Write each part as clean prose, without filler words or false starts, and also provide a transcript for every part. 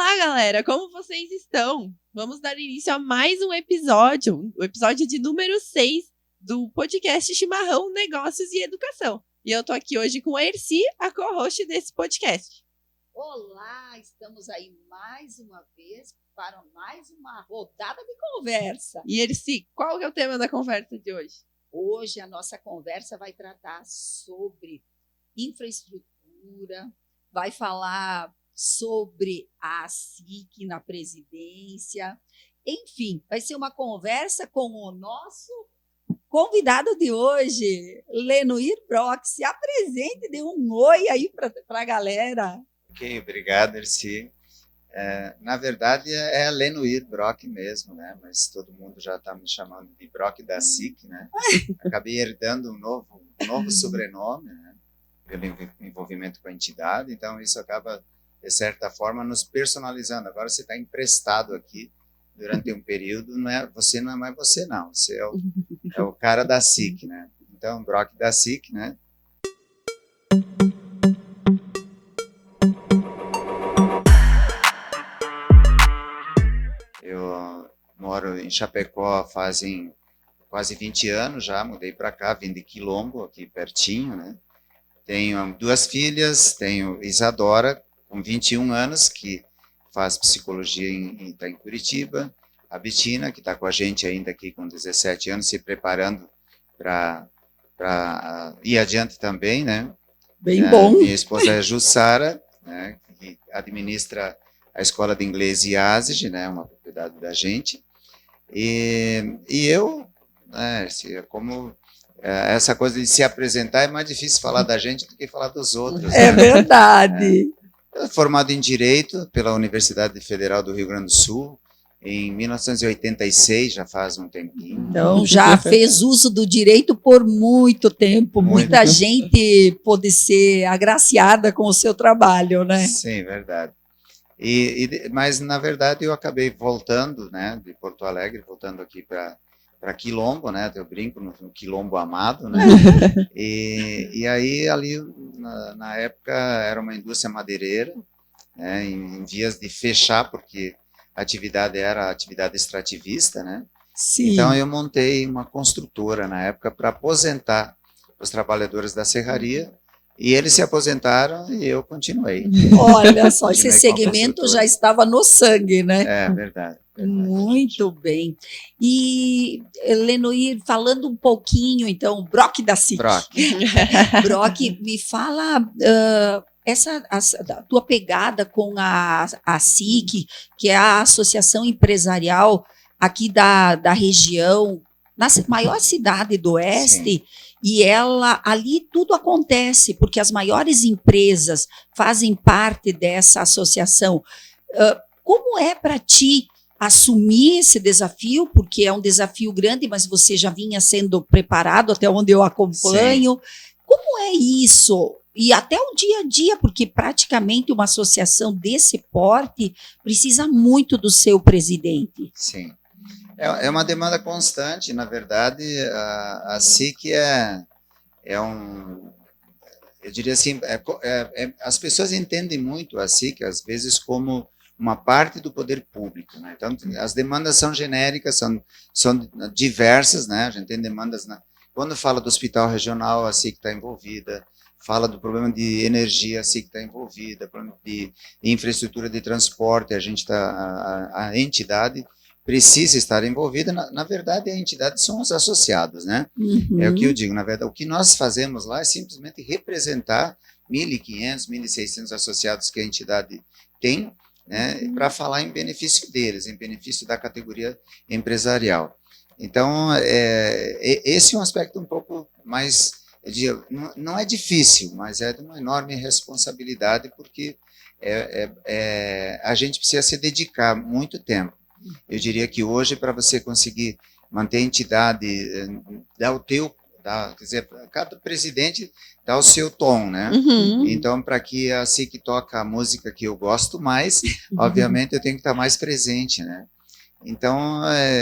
Olá, galera! Como vocês estão? Vamos dar início a mais um episódio, o episódio de número 6 do podcast Chimarrão, Negócios e Educação. E eu tô aqui hoje com a Erci, a co-host desse podcast. Olá, estamos aí mais uma vez para mais uma rodada de conversa. E Erci, qual que é o tema da conversa de hoje? Hoje a nossa conversa vai tratar sobre infraestrutura, vai falar sobre a SIC na presidência, enfim, vai ser uma conversa com o nosso convidado de hoje, Lenoir Brock. Se apresente, dê um oi aí para a galera. Ok, obrigado, Erci. Na verdade, é Lenoir Brock mesmo, né? Mas todo mundo já está me chamando de Brock da SIC, né? Acabei herdando um novo sobrenome, né? Pelo envolvimento com a entidade, então isso acaba, de certa forma, nos personalizando. Agora você está emprestado aqui durante um período, você não é mais você, não. Você é o cara da SIC, né? Então, Brock da SIC, né? Eu moro em Chapecó fazem quase 20 anos já, mudei para cá, vim de Quilombo, aqui pertinho, né? Tenho duas filhas, tenho Isadora, com 21 anos, que faz psicologia tá em Curitiba, a Betina, que está com a gente ainda aqui com 17 anos, se preparando para ir adiante também, né? Bem bom. Minha esposa é Jussara, né, que administra a Escola de Inglês IASG, né, uma propriedade da gente. E eu, né, como essa coisa de se apresentar é mais difícil falar da gente do que falar dos outros. É, né? verdade. Eu formado em Direito pela Universidade Federal do Rio Grande do Sul, em 1986, já faz um tempinho. Então, já fez uso do direito por muito tempo. Muita gente pôde ser agraciada com o seu trabalho, né? Sim, verdade. Mas, na verdade, eu acabei voltando, né, de Porto Alegre, voltando aqui para Quilombo, né, eu brinco no Quilombo amado, né, e aí ali, na época, era uma indústria madeireira, né, em vias de fechar, porque a atividade era atividade extrativista, né, Sim. Então eu montei uma construtora na época para aposentar os trabalhadores da serraria, e eles se aposentaram e eu continuei. Olha só, esse Continuei com a segmento construtora. já estava no sangue, né? É, verdade. Muito bem. E, Lenoir, falando um pouquinho, então, Brock da SIC. Brock. Brock, me fala a tua pegada com a SIC, que é a Associação Empresarial aqui da região, na maior cidade do Oeste. Sim. E ali tudo acontece, porque as maiores empresas fazem parte dessa associação. Como é para ti assumir esse desafio, porque é um desafio grande, mas você já vinha sendo preparado, até onde eu acompanho. Sim. Como é isso? E até o dia a dia, porque praticamente uma associação desse porte precisa muito do seu presidente. Sim. É uma demanda constante, na verdade, a SIC eu diria assim, as pessoas entendem muito a SIC, às vezes, como uma parte do poder público, né? Então, as demandas são genéricas, são diversas, né? A gente tem demandas, quando fala do hospital regional, a SIC está envolvida, fala do problema de energia, a SIC está envolvida, problema de infraestrutura de transporte, a entidade precisa estar envolvida. Na verdade, a entidade são os associados, né? Uhum. É o que eu digo, na verdade, o que nós fazemos lá é simplesmente representar 1.500, 1.600 associados que a entidade tem, né, para falar em benefício deles, em benefício da categoria empresarial. Então, esse é um aspecto um pouco mais, eu digo, não é difícil, mas é de uma enorme responsabilidade, porque a gente precisa se dedicar muito tempo. Eu diria que hoje, para você conseguir manter a entidade, quer dizer, cada presidente dá o seu tom, né? Uhum. Então, para que a SIC toque a música que eu gosto mais, obviamente eu tenho que estar mais presente, né? Então,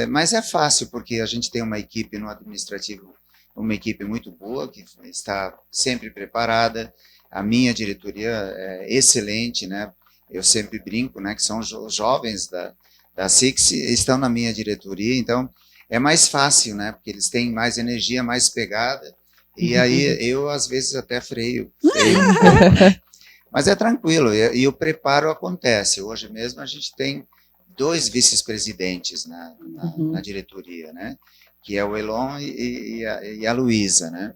mas é fácil, porque a gente tem uma equipe no administrativo, uma equipe muito boa, que está sempre preparada, a minha diretoria é excelente, né? eu sempre brinco, né, que são os jovens da SIC estão na minha diretoria, então é mais fácil, né, porque eles têm mais energia, mais pegada, e aí eu às vezes até freio um pouco, né? Mas é tranquilo, e o preparo acontece. Hoje mesmo a gente tem 2 vice-presidentes na diretoria, né? Que é o Elon e a Luísa, né?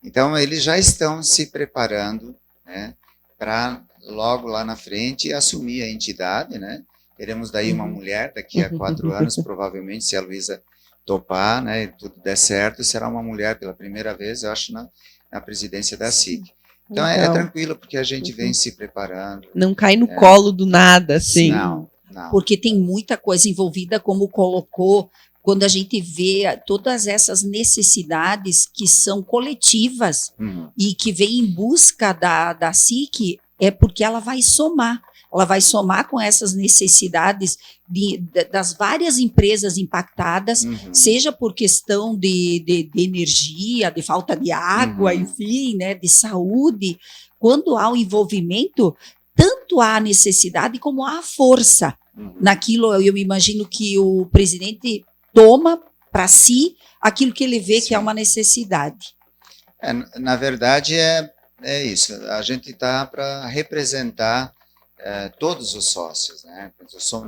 Então, eles já estão se preparando, né? Para logo lá na frente assumir a entidade, né? Teremos daí uma mulher daqui a 4 anos, provavelmente, se a Luísa topar, né? E tudo der certo, será uma mulher pela primeira vez, eu acho, na presidência da SIC. Então, é tranquilo, porque a gente vem se preparando. Não cai no colo do nada, assim. Não. Porque tem muita coisa envolvida, como colocou, quando a gente vê todas essas necessidades que são coletivas e que vem em busca da SIC, é porque ela vai somar. Ela vai somar com essas necessidades das várias empresas impactadas, seja por questão de energia, de falta de água, enfim, né, de saúde. Quando há o envolvimento, tanto há a necessidade como há a força. Naquilo, eu imagino que o presidente toma para si aquilo que ele vê que é uma necessidade. Na verdade, é isso. A gente está para representar todos os sócios, né?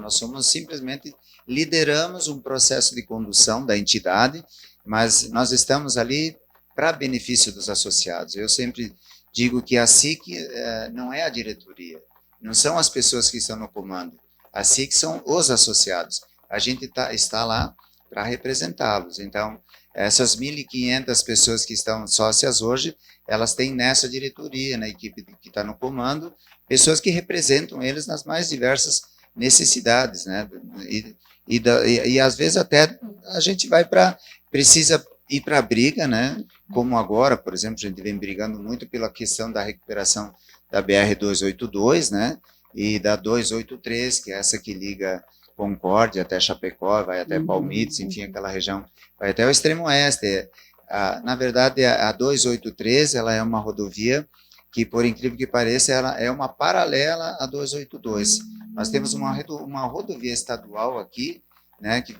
Nós somos simplesmente lideramos um processo de condução da entidade, mas nós estamos ali para benefício dos associados. Eu sempre digo que a SIC não é a diretoria, não são as pessoas que estão no comando. A SIC são os associados. A gente está lá para representá-los. Então, essas 1.500 pessoas que estão sócias hoje, elas têm nessa diretoria, na equipe que está no comando, pessoas que representam eles nas mais diversas necessidades, né? E às vezes até a gente precisa ir para a briga, né? Como agora, por exemplo, a gente vem brigando muito pela questão da recuperação da BR-282, né? E da 283, que é essa que liga Concórdia até Chapecó, vai até Palmitos, enfim, aquela região, vai até o extremo oeste. Na verdade, a 283, ela é uma rodovia que, por incrível que pareça, ela é uma paralela à 282. Nós temos uma rodovia estadual aqui, né, que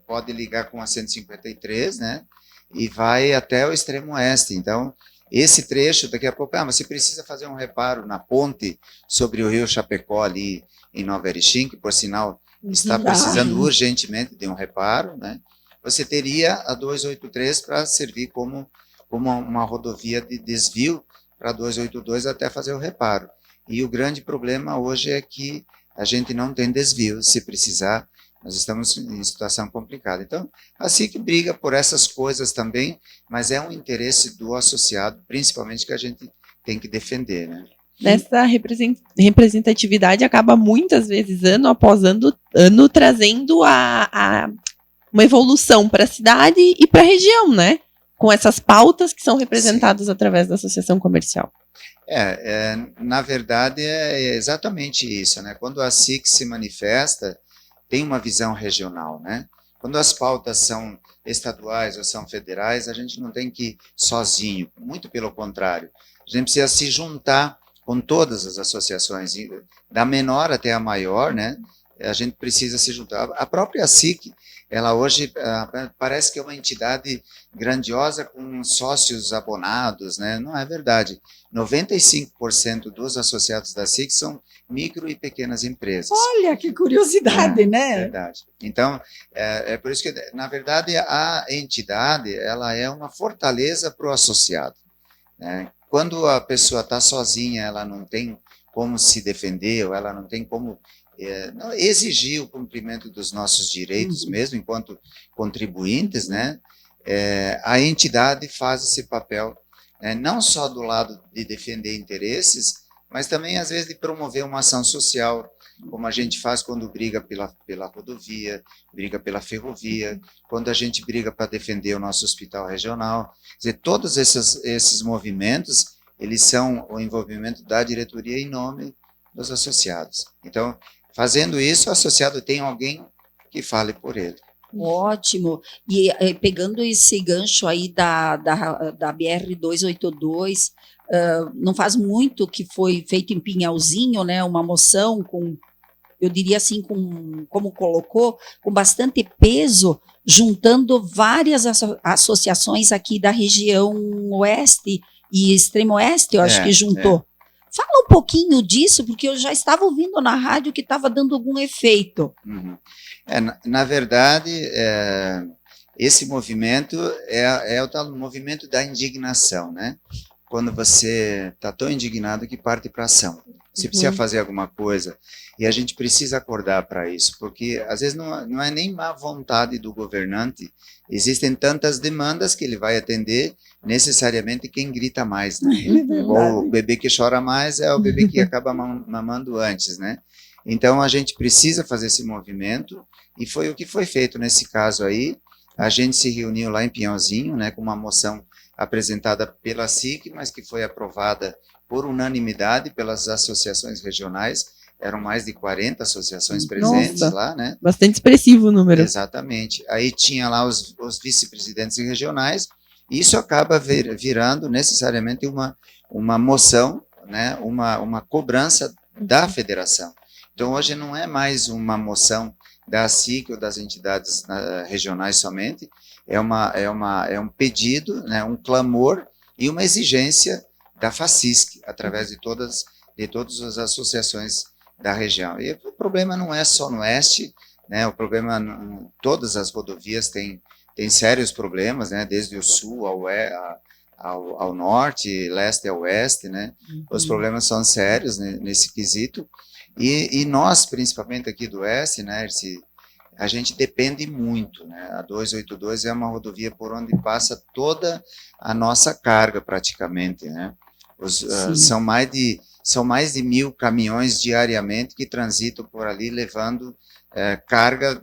pode ligar com a 153, né, e vai até o extremo oeste. Então, esse trecho, daqui a pouco, você precisa fazer um reparo na ponte sobre o rio Chapecó, ali em Nova Erechim, que, por sinal, está precisando urgentemente de um reparo, né? Você teria a 283 para servir como uma rodovia de desvio para a 282 até fazer o reparo. E o grande problema hoje é que a gente não tem desvio. Se precisar, nós estamos em situação complicada. Então, a SIC briga por essas coisas também, mas é um interesse do associado, principalmente, que a gente tem que defender, né? Nessa representatividade acaba muitas vezes, ano após ano, trazendo uma evolução para a cidade e para a região, né? Com essas pautas que são representadas através da associação comercial. Na verdade, é exatamente isso, né? Quando a SIC se manifesta, tem uma visão regional, né? Quando as pautas são estaduais ou são federais, a gente não tem que ir sozinho, muito pelo contrário. A gente precisa se juntar com todas as associações, da menor até a maior, né? A gente precisa se juntar. A própria SIC, ela hoje parece que é uma entidade grandiosa com sócios abonados, né? Não é verdade. 95% dos associados da SIC são micro e pequenas empresas. Olha, que curiosidade, né? É verdade. Então, é por isso que, na verdade, a entidade, ela é uma fortaleza para o associado, né? Quando a pessoa está sozinha, ela não tem como se defender, ou ela não tem como exigir o cumprimento dos nossos direitos, mesmo enquanto contribuintes, né? A entidade faz esse papel, não só do lado de defender interesses, mas também, às vezes, de promover uma ação social, como a gente faz quando briga pela rodovia, briga pela ferrovia, quando a gente briga para defender o nosso hospital regional. Quer dizer, todos esses movimentos, eles são o envolvimento da diretoria em nome dos associados. Então, fazendo isso, o associado tem alguém que fale por ele. Ótimo. E pegando esse gancho aí da BR-282, não faz muito que foi feito em Pinhalzinho, né, uma moção com, eu diria assim, como colocou, com bastante peso, juntando várias associações aqui da região oeste e extremo oeste, eu acho que juntou. Fala um pouquinho disso, porque eu já estava ouvindo na rádio que estava dando algum efeito. Uhum. Na verdade, esse movimento é o tal movimento da indignação, né? Quando você está tão indignado que parte para ação. Você precisa fazer alguma coisa e a gente precisa acordar para isso, porque às vezes não é nem má vontade do governante, existem tantas demandas que ele vai atender necessariamente quem grita mais, né? Ou o bebê que chora mais é o bebê que acaba mamando antes, né? Então a gente precisa fazer esse movimento e foi o que foi feito nesse caso aí. A gente se reuniu lá em Pinhalzinho, né, com uma moção apresentada pela SIC, mas que foi aprovada por unanimidade pelas associações regionais. Eram mais de 40 associações presentes lá, né? Bastante expressivo o número. Exatamente. Aí tinha lá os vice-presidentes regionais, e isso acaba virando necessariamente uma moção, né, uma cobrança da federação. Então, hoje não é mais uma moção da SIC ou das entidades regionais somente, é um pedido, né, um clamor e uma exigência da FACISC, através de todas as associações da região. E o problema não é só no oeste, né, o problema, todas as rodovias têm sérios problemas, né, desde o sul ao norte, leste ao oeste, né, os problemas são sérios, né, nesse quesito. E nós, principalmente aqui do oeste, né, a gente depende muito, né? A 282 é uma rodovia por onde passa toda a nossa carga, praticamente, né? São mais de 1.000 caminhões diariamente que transitam por ali, levando carga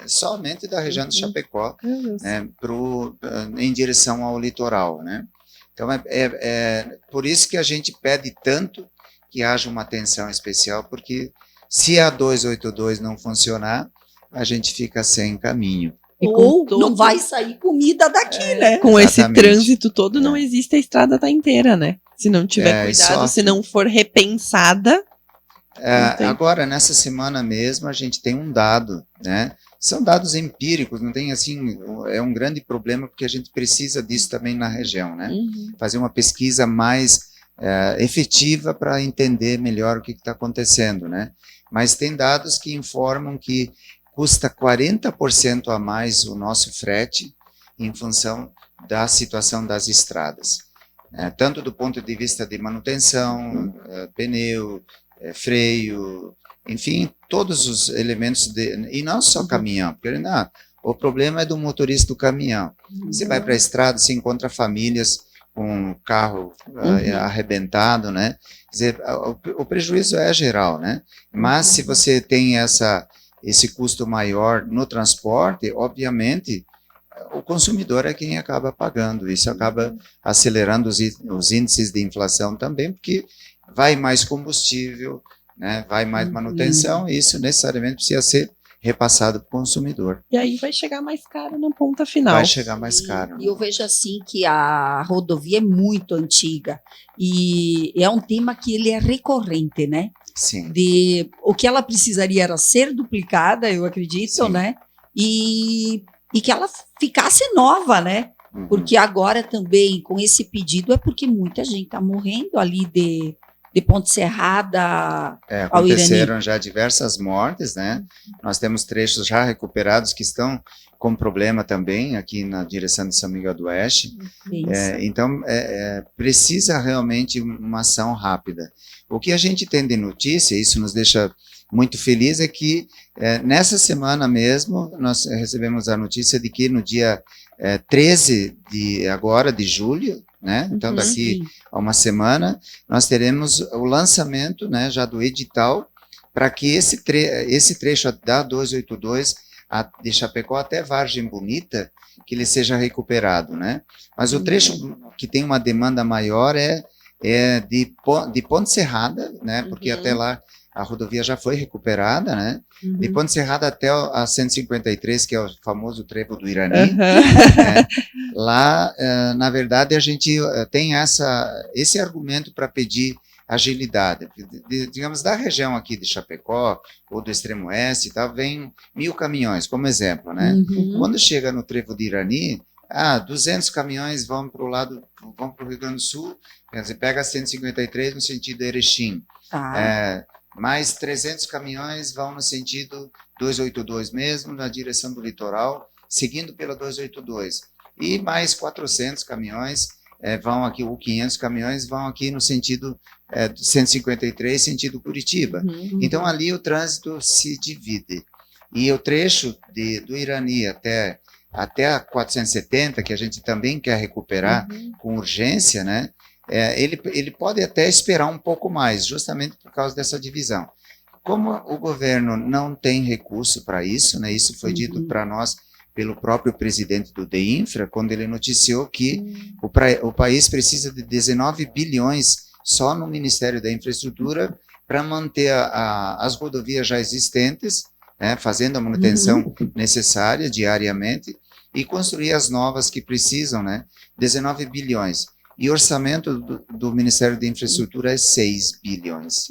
somente da região de Chapecó, né, em direção ao litoral, né? Então, por isso que a gente pede tanto que haja uma atenção especial, porque se a 282 não funcionar, a gente fica sem caminho. Ou não vai sair comida daqui, né? Com esse trânsito todo, não existe, a estrada tá inteira, né? Se não tiver cuidado, se não for repensada. Agora, nessa semana mesmo, a gente tem um dado, né? São dados empíricos, não tem assim, é um grande problema, porque a gente precisa disso também na região, né? Fazer uma pesquisa mais efetiva para entender melhor o que está acontecendo, né? Mas tem dados que informam que custa 40% a mais o nosso frete em função da situação das estradas, tanto do ponto de vista de manutenção, pneu, freio, enfim, todos os elementos, e não só caminhão, porque o problema é do motorista do caminhão. Você vai para a estrada, você encontra famílias com o carro arrebentado, né? Quer dizer, o prejuízo é geral, né? Mas se você tem esse custo maior no transporte, obviamente, o consumidor é quem acaba pagando. Isso acaba acelerando os índices de inflação também, porque vai mais combustível, né? Vai mais manutenção, e isso necessariamente precisa ser repassado para o consumidor. E aí vai chegar mais caro na ponta final. Vai chegar mais caro. E eu vejo assim que a rodovia é muito antiga e é um tema que ele é recorrente, né? Sim. O que ela precisaria era ser duplicada, eu acredito, sim, né? E que ela ficasse nova, né? Porque agora também, com esse pedido, é porque muita gente está morrendo ali de Ponte Serrada ao Irani. Aconteceram já diversas mortes, né? Nós temos trechos já recuperados que estão com problema também aqui na direção de São Miguel do Oeste. Então, precisa realmente uma ação rápida. O que a gente tem de notícia, isso nos deixa muito feliz, é que nessa semana mesmo nós recebemos a notícia de que no dia 13 de julho, né? Então, daqui a uma semana, nós teremos o lançamento, né, já do edital, para que esse trecho da 282 de Chapecó até Vargem Bonita, que ele seja recuperado, né? Mas o trecho que tem uma demanda maior é de Ponte Serrada, né? Porque até lá a rodovia já foi recuperada, né? De Ponte Serrada até a 153, que é o famoso trevo do Irani. Lá, na verdade, a gente tem esse argumento para pedir agilidade. Digamos, da região aqui de Chapecó, ou do extremo oeste, tá, vem 1.000 caminhões, como exemplo, né? Quando chega no trevo de Irani, 200 caminhões vão para o Rio Grande do Sul, quer dizer, pega a 153 no sentido Erechim. Mais 300 caminhões vão no sentido 282 mesmo, na direção do litoral, seguindo pela 282. E mais 400 caminhões vão aqui, ou 500 caminhões vão aqui no sentido 153, sentido Curitiba. Então, ali o trânsito se divide. E o trecho do Irani até a 470, que a gente também quer recuperar com urgência, né? Ele pode até esperar um pouco mais, justamente por causa dessa divisão. Como o governo não tem recurso para isso, né? Isso foi dito para nós pelo próprio presidente do DEINFRA, quando ele noticiou que o país precisa de 19 bilhões só no Ministério da Infraestrutura para manter as rodovias já existentes, né? Fazendo a manutenção necessária diariamente, e construir as novas que precisam, né? 19 bilhões. E o orçamento do Ministério da Infraestrutura é 6 bilhões.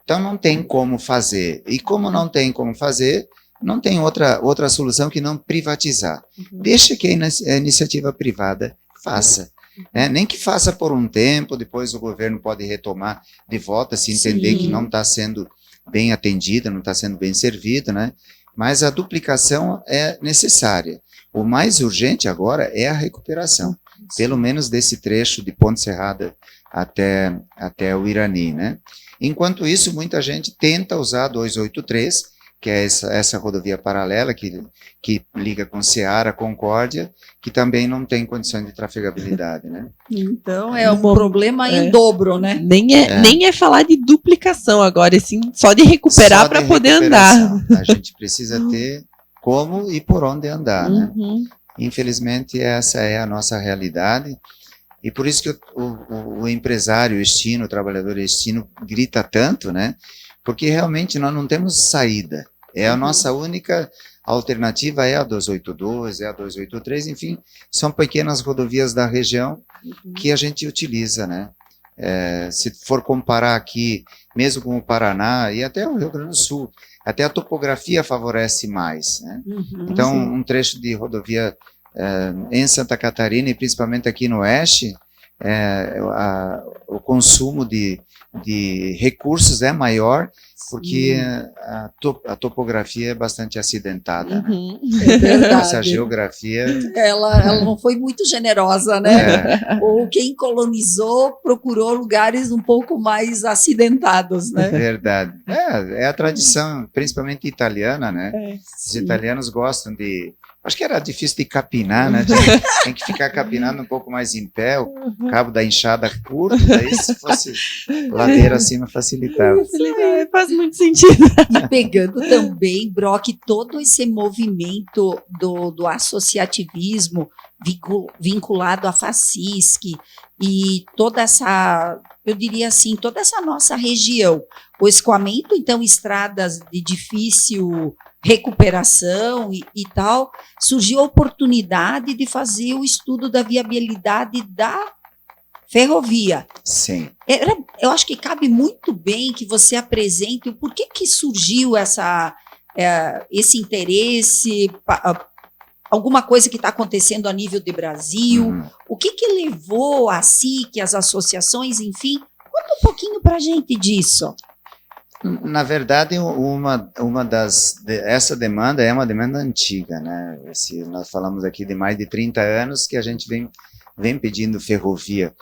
Então não tem como fazer. E como não tem como fazer, não tem outra solução que não privatizar. Deixa que a iniciativa privada faça. Né? Nem que faça por um tempo, depois o governo pode retomar de volta, se entender que não está sendo bem atendida, não está sendo bem servida, né? Mas a duplicação é necessária. O mais urgente agora é a recuperação, pelo menos desse trecho de Ponte Serrada até o Irani, né? Enquanto isso, muita gente tenta usar a 283, que é essa rodovia paralela que liga com Ceará, Concórdia, que também não tem condições de trafegabilidade, né? Então é um problema em dobro, né? Nem é falar de duplicação agora, assim, só de recuperar para poder andar. A gente precisa ter como e por onde andar, né? Infelizmente, essa é a nossa realidade, e por isso que o empresário estino, o trabalhador estino, grita tanto, né? Porque realmente nós não temos saída. A nossa única alternativa é a 282, é a 283, enfim, são pequenas rodovias da região que a gente utiliza, né? Se for comparar aqui, mesmo com o Paraná e até o Rio Grande do Sul, até a topografia favorece mais, né? Então, um trecho de rodovia em Santa Catarina, e principalmente aqui no oeste, o consumo de recursos é maior, porque a topografia é bastante acidentada. Né? É verdade. Nossa geografia... Ela não foi muito generosa, né? Ou quem colonizou procurou lugares um pouco mais acidentados, né? Verdade. É a tradição, principalmente italiana, né? Os italianos gostam de... Acho que era difícil de capinar, né? Tem que ficar capinando um pouco mais em pé, o cabo da enxada curto, daí se fosse ladeira acima facilitava. Faz muito sentido. E pegando também, Brock, todo esse movimento do associativismo vinculado à FACISC e toda essa, eu diria assim, toda essa nossa região, o escoamento, então, estradas de difícil recuperação e tal, surgiu a oportunidade de fazer o estudo da viabilidade da ferrovia. Sim. Eu acho que cabe muito bem que você apresente o porquê que surgiu esse interesse, alguma coisa que está acontecendo a nível de Brasil, o que levou a SIC, as associações, enfim, conta um pouquinho para a gente disso. Na verdade, essa demanda é uma demanda antiga, né? Nós falamos aqui de mais de 30 anos que a gente vem pedindo ferrovia,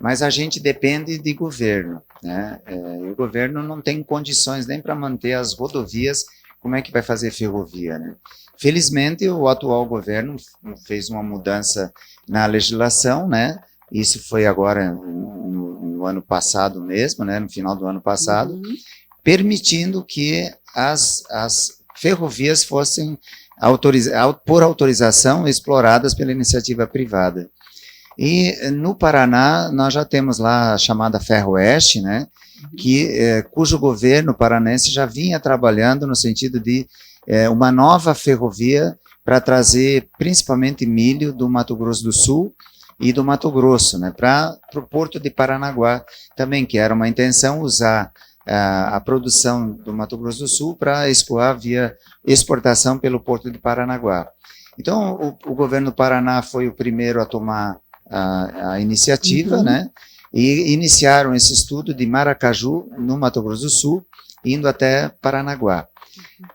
mas a gente depende de governo, né? E o governo não tem condições nem para manter as rodovias, como é que vai fazer ferrovia, né? Felizmente, o atual governo fez uma mudança na legislação, né? Isso foi agora no ano passado mesmo, né? No final do ano passado, permitindo que as ferrovias fossem, por autorização, exploradas pela iniciativa privada. E no Paraná, nós já temos lá a chamada Ferroeste, né, cujo governo paranense já vinha trabalhando no sentido de uma nova ferrovia para trazer principalmente milho do Mato Grosso do Sul e do Mato Grosso, né, para o Porto de Paranaguá também, que era uma intenção usar a produção do Mato Grosso do Sul para escoar via exportação pelo Porto de Paranaguá. Então, o governo do Paraná foi o primeiro a tomar a iniciativa, né, e iniciaram esse estudo de Maracaju, no Mato Grosso do Sul, indo até Paranaguá.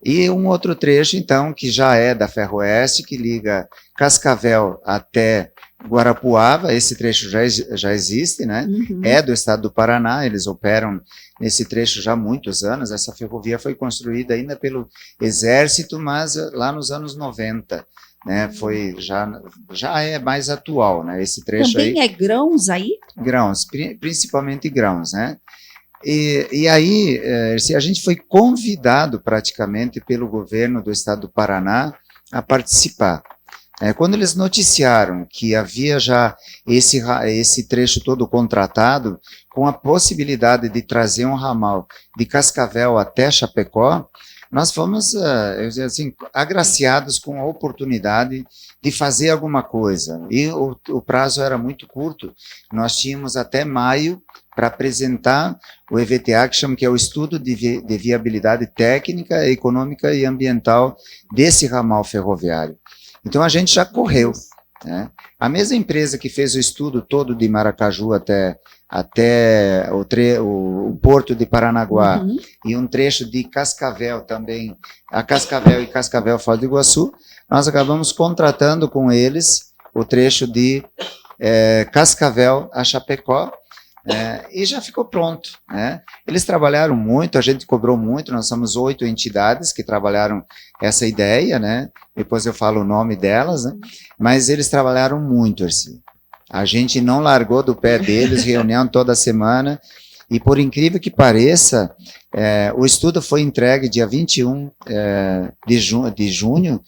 E um outro trecho, então, que já é da Ferroeste, que liga Cascavel até Guarapuava. Esse trecho já existe, né? É do estado do Paraná, eles operam nesse trecho já há muitos anos. Essa ferrovia foi construída ainda pelo Exército, mas lá nos anos 90, né? Foi, já é mais atual, né? Esse trecho também aí. É grãos aí? Grãos, principalmente grãos, né? E aí, a gente foi convidado praticamente pelo governo do estado do Paraná a participar. Quando eles noticiaram que havia já esse trecho todo contratado, com a possibilidade de trazer um ramal de Cascavel até Chapecó, nós fomos assim, agraciados com a oportunidade de fazer alguma coisa. E o prazo era muito curto, nós tínhamos até maio para apresentar o EVTA, que é o Estudo de Viabilidade Técnica, Econômica e Ambiental desse ramal ferroviário. Então a gente já correu, né? A mesma empresa que fez o estudo todo de Maracaju até o Porto de Paranaguá e um trecho de Cascavel também, a Cascavel e Cascavel Foz do Iguaçu, nós acabamos contratando com eles o trecho de Cascavel a Chapecó, e já ficou pronto, né? Eles trabalharam muito, a gente cobrou muito, nós somos 8 entidades que trabalharam essa ideia, né? Depois eu falo o nome delas, né? Mas eles trabalharam muito, assim. A gente não largou do pé deles, reunião toda semana, e por incrível que pareça, o estudo foi entregue dia 21 de junho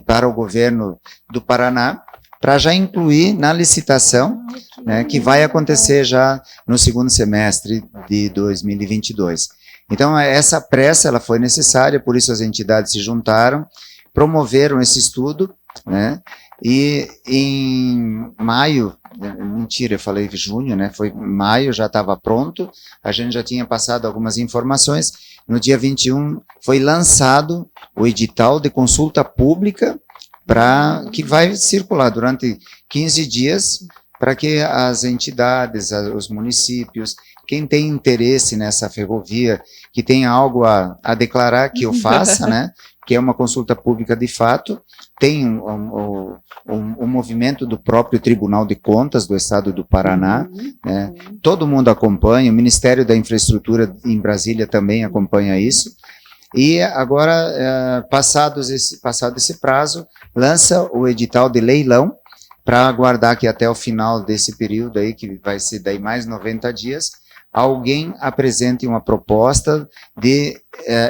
para o governo do Paraná, para já incluir na licitação, né, que vai acontecer já no segundo semestre de 2022. Então, essa pressa ela foi necessária, por isso as entidades se juntaram, promoveram esse estudo, né, e em maio, mentira, eu falei junho, né, foi maio, já estava pronto, a gente já tinha passado algumas informações, no dia 21 foi lançado o edital de consulta pública, que vai circular durante 15 dias, para que as entidades, os municípios, quem tem interesse nessa ferrovia, que tem algo a declarar, que o faça, né? Que é uma consulta pública de fato, tem um movimento do próprio Tribunal de Contas do Estado do Paraná, né? Todo mundo acompanha, o Ministério da Infraestrutura em Brasília também acompanha isso. E agora, passado esse prazo, lança o edital de leilão para aguardar que até o final desse período aí, que vai ser daí mais 90 dias, alguém apresente uma proposta de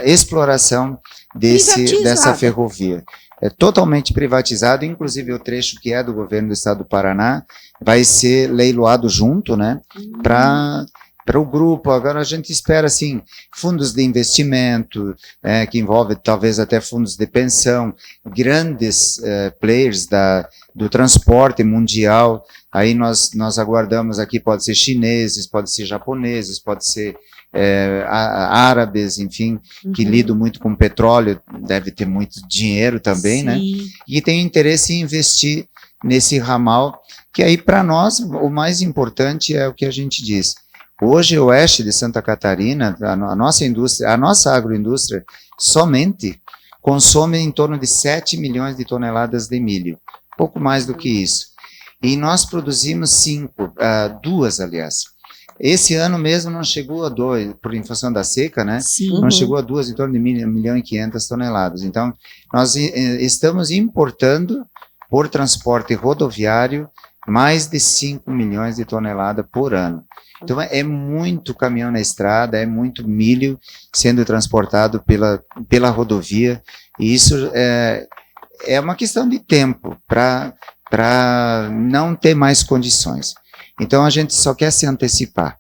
exploração dessa ferrovia. É totalmente privatizado, inclusive o trecho que é do governo do estado do Paraná vai ser leiloado junto, né, para o grupo. Agora a gente espera, assim, fundos de investimento, que envolve talvez até fundos de pensão, grandes players do transporte mundial. Aí nós aguardamos aqui, pode ser chineses, pode ser japoneses, pode ser árabes, enfim, que lidam muito com petróleo, deve ter muito dinheiro também, né? E tem interesse em investir nesse ramal, que aí para nós o mais importante é o que a gente diz. Hoje, o oeste de Santa Catarina, a nossa indústria, a nossa agroindústria, somente consome em torno de 7 milhões de toneladas de milho, pouco mais do que isso. E nós produzimos 2, aliás. Esse ano mesmo não chegou a 2, por em função da seca, né? Sim. Não chegou a 2, em torno de 1,5 milhão toneladas. Então, nós estamos importando, por transporte rodoviário, mais de 5 milhões de toneladas por ano. Então, é muito caminhão na estrada, é muito milho sendo transportado pela rodovia, e isso é uma questão de tempo para não ter mais condições. Então, a gente só quer se antecipar.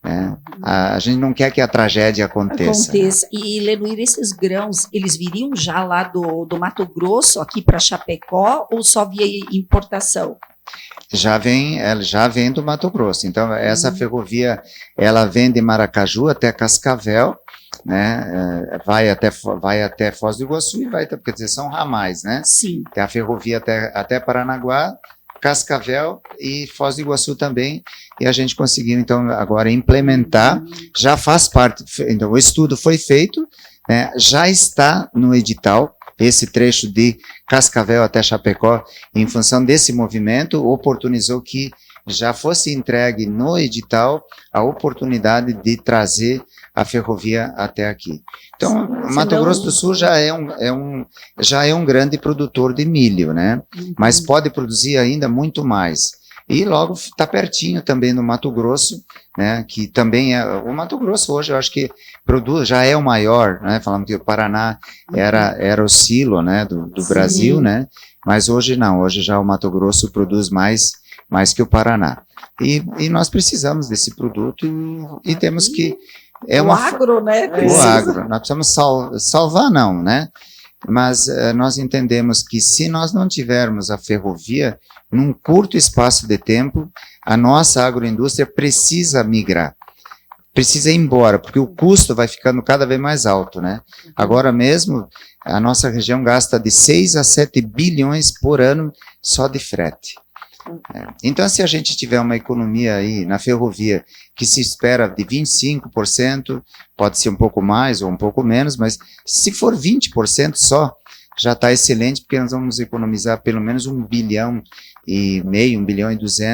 né? A gente não quer que a tragédia aconteça. E, Lenuir, esses grãos, eles viriam já lá do Mato Grosso, aqui para Chapecó, ou só via importação? Já vem do Mato Grosso. Então, essa ferrovia, ela vem de Maracaju até Cascavel, né? Vai até Foz do Iguaçu e quer dizer, são ramais, né? Sim. Tem a ferrovia até Paranaguá, Cascavel e Foz do Iguaçu também, e a gente conseguiu, então, agora implementar, já faz parte, então, o estudo foi feito, né, já está no edital, esse trecho de Cascavel até Chapecó, em função desse movimento, oportunizou que já fosse entregue no edital a oportunidade de trazer a ferrovia até aqui. Então, Mato Grosso do Sul já é um grande produtor de milho, né? Mas pode produzir ainda muito mais. E logo está pertinho também do Mato Grosso, né? Que também o Mato Grosso hoje eu acho que já é o maior, né? Falando que o Paraná era o silo, né? Do Brasil, né? Mas hoje não, hoje já o Mato Grosso produz mais que o Paraná. E nós precisamos desse produto e temos que agro, né? O agro. Nós precisamos salvar, não, né? Mas nós entendemos que se nós não tivermos a ferrovia, num curto espaço de tempo, a nossa agroindústria precisa migrar. Precisa ir embora, porque o custo vai ficando cada vez mais alto, né? Agora mesmo, a nossa região gasta de 6 a 7 bilhões por ano só de frete. Então, se a gente tiver uma economia aí na ferrovia que se espera de 25%, pode ser um pouco mais ou um pouco menos, mas se for 20% só, já está excelente, porque nós vamos economizar pelo menos 1,5 bilhão, 1,2 bilhão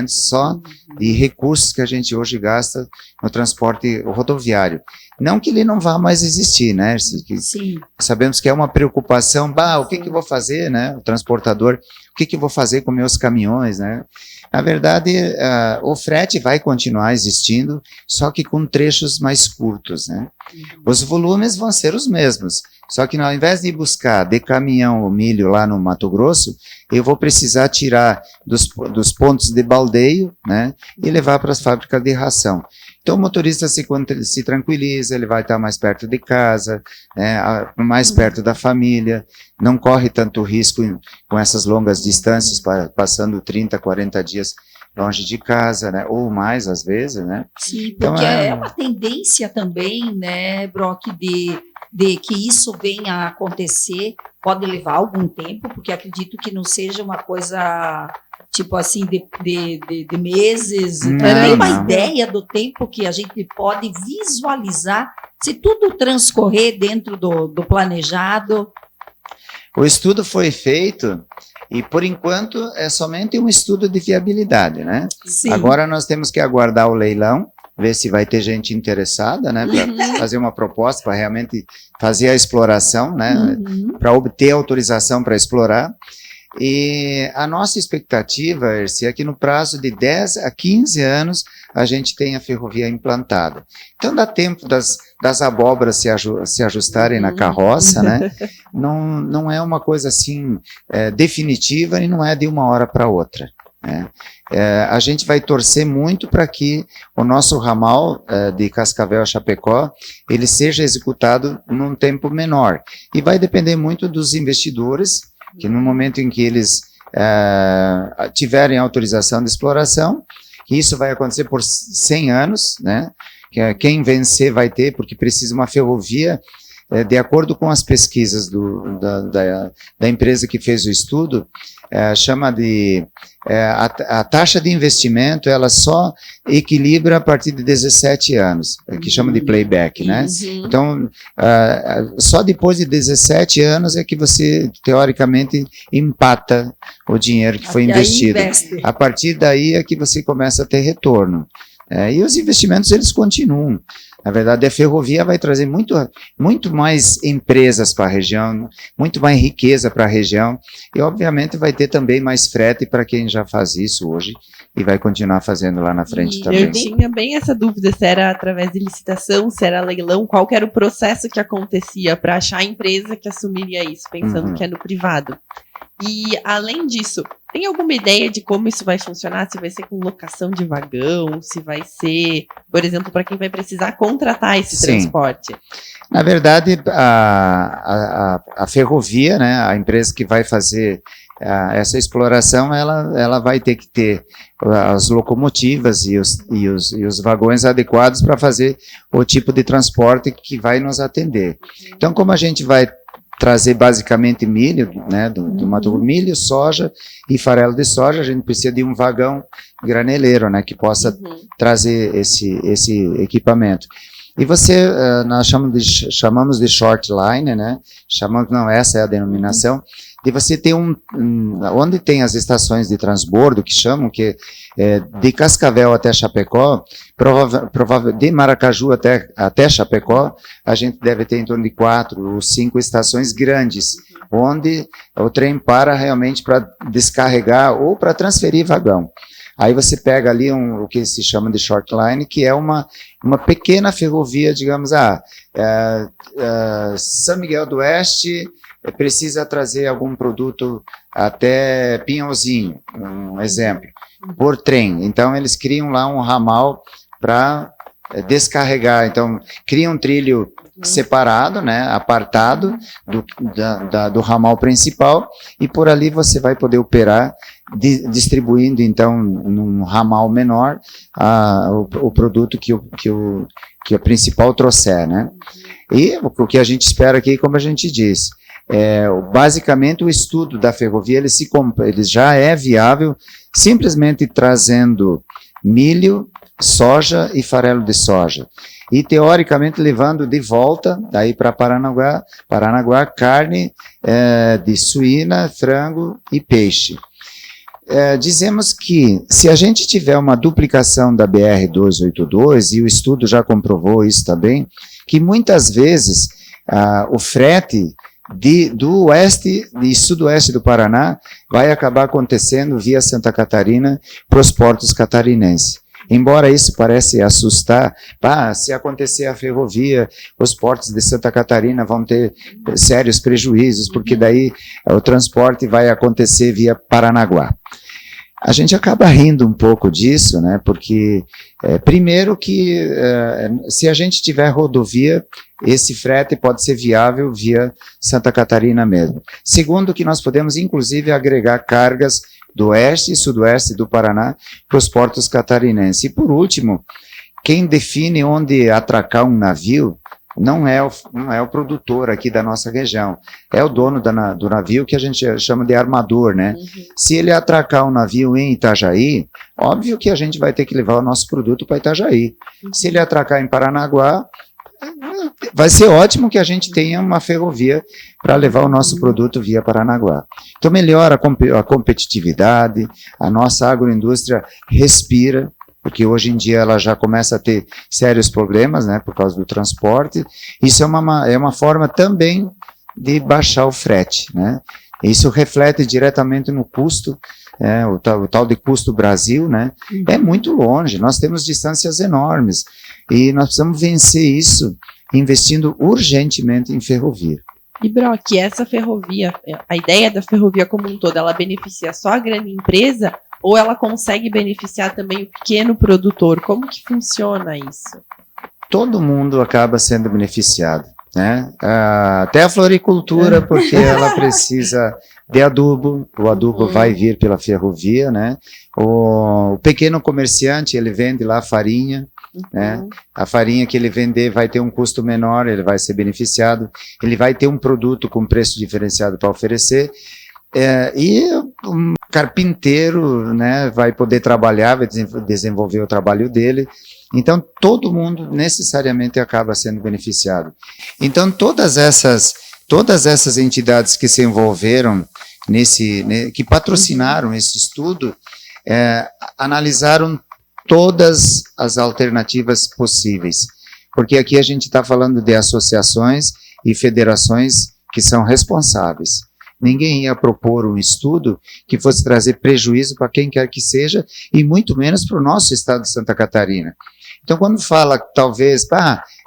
só de recursos que a gente hoje gasta no transporte rodoviário. Não que ele não vá mais existir, né? Sim. Sabemos que é uma preocupação, o que eu vou fazer, né? O transportador, o que eu vou fazer com meus caminhões, né? Na verdade, o frete vai continuar existindo, só que com trechos mais curtos, né? Os volumes vão ser os mesmos, só que ao invés de buscar de caminhão o milho lá no Mato Grosso, eu vou precisar tirar dos pontos de baldeio, né? E levar para as fábricas de ração. Então o motorista se tranquiliza, ele vai estar mais perto de casa, né, mais perto da família, não corre tanto risco com essas longas distâncias, passando 30, 40 dias longe de casa, né, ou mais às vezes, né. Sim, porque então, é uma tendência também, né, Brock, de que isso venha a acontecer, pode levar algum tempo, porque acredito que não seja uma coisa tipo assim, de meses. Tem uma ideia do tempo que a gente pode visualizar se tudo transcorrer dentro do planejado? O estudo foi feito e, por enquanto, é somente um estudo de viabilidade, né? Sim. Agora nós temos que aguardar o leilão, ver se vai ter gente interessada, né, para fazer uma proposta, para realmente fazer a exploração, né, para obter autorização para explorar. E a nossa expectativa, Erci, é que no prazo de 10 a 15 anos a gente tenha a ferrovia implantada. Então dá tempo das abóboras se ajustarem na carroça, né? Não é uma coisa assim definitiva e não é de uma hora para outra. Né? A gente vai torcer muito para que o nosso ramal de Cascavel a Chapecó ele seja executado num tempo menor. E vai depender muito dos investidores, que no momento em que eles tiverem autorização de exploração, isso vai acontecer por 100 anos, né? Quem vencer vai ter, porque precisa uma ferrovia, de acordo com as pesquisas da empresa que fez o estudo, chama de a taxa de investimento, ela só equilibra a partir de 17 anos, que chama de playback, né? Então, só depois de 17 anos é que você, teoricamente, empata o dinheiro que foi investido. A partir daí é que você começa a ter retorno. E os investimentos, eles continuam. Na verdade, a ferrovia vai trazer muito mais empresas para a região, muito mais riqueza para a região e, obviamente, vai ter também mais frete para quem já faz isso hoje e vai continuar fazendo lá na frente também. Eu tinha bem essa dúvida se era através de licitação, se era leilão, qual que era o processo que acontecia para achar a empresa que assumiria isso, pensando que é no privado. E, além disso, tem alguma ideia de como isso vai funcionar? Se vai ser com locação de vagão, se vai ser, por exemplo, para quem vai precisar contratar esse transporte? Na verdade, a ferrovia, né, a empresa que vai fazer essa exploração, ela vai ter que ter as locomotivas e os vagões adequados para fazer o tipo de transporte que vai nos atender. Então, como a gente vai trazer basicamente milho, né, do Mato Grosso, milho, soja e farelo de soja, a gente precisa de um vagão graneleiro, né, que possa trazer esse equipamento. E nós chamamos de short line, né, essa é a denominação, e você tem onde tem as estações de transbordo, que chamam, que de Cascavel até Chapecó, de Maracaju até Chapecó, a gente deve ter em torno de 4 ou 5 estações grandes, onde o trem para realmente para descarregar ou para transferir vagão. Aí você pega ali o que se chama de short line, que é uma pequena ferrovia, digamos, São Miguel do Oeste precisa trazer algum produto até Pinhalzinho, um exemplo, por trem. Então, eles criam lá um ramal para descarregar. Então, cria um trilho separado, né, apartado do ramal principal, e por ali você vai poder operar, distribuindo, então, num ramal menor, o produto que a principal trouxer, né. E o que a gente espera aqui, como a gente disse, basicamente o estudo da ferrovia, ele já é viável simplesmente trazendo milho, soja e farelo de soja. E, teoricamente, levando de volta, daí para Paranaguá, carne de suína, frango e peixe. Dizemos que, se a gente tiver uma duplicação da BR-282, e o estudo já comprovou isso também, que muitas vezes o frete do oeste e sudoeste do Paraná vai acabar acontecendo via Santa Catarina para os portos catarinenses. Embora isso parece assustar, se acontecer a ferrovia, os portos de Santa Catarina vão ter sérios prejuízos, porque daí o transporte vai acontecer via Paranaguá. A gente acaba rindo um pouco disso, né? Porque, primeiro que se a gente tiver rodovia, esse frete pode ser viável via Santa Catarina mesmo. Segundo, que nós podemos, inclusive, agregar cargas do oeste e sudoeste do Paraná para os portos catarinenses. E, por último, quem define onde atracar um navio não é o produtor aqui da nossa região, é o dono do navio, que a gente chama de armador, né? Se ele atracar um navio em Itajaí, óbvio que a gente vai ter que levar o nosso produto para Itajaí. Se ele atracar em Paranaguá, vai ser ótimo que a gente tenha uma ferrovia para levar o nosso produto via Paranaguá. Então melhora a competitividade, a nossa agroindústria respira, porque hoje em dia ela já começa a ter sérios problemas, né, por causa do transporte. Isso é uma forma também de baixar o frete, né? Isso reflete diretamente no custo, o tal de custo Brasil, né? É muito longe, nós temos distâncias enormes e nós precisamos vencer isso investindo urgentemente em ferrovia. E, Brock, essa ferrovia, a ideia da ferrovia como um todo, ela beneficia só a grande empresa ou ela consegue beneficiar também o pequeno produtor? Como que funciona isso? Todo mundo acaba sendo beneficiado, né? Até a floricultura, porque ela precisa de adubo, o adubo vai vir pela ferrovia, né? O pequeno comerciante, ele vende lá farinha, né? A farinha que ele vender vai ter um custo menor, ele vai ser beneficiado, ele vai ter um produto com preço diferenciado para oferecer, e um carpinteiro, né, vai poder trabalhar, vai desenvolver o trabalho dele. Então, todo mundo necessariamente acaba sendo beneficiado. Então, todas essas entidades que se envolveram que patrocinaram esse estudo, analisaram todas as alternativas possíveis. Porque aqui a gente está falando de associações e federações que são responsáveis. Ninguém ia propor um estudo que fosse trazer prejuízo para quem quer que seja, e muito menos para o nosso estado de Santa Catarina. Então, quando fala, talvez,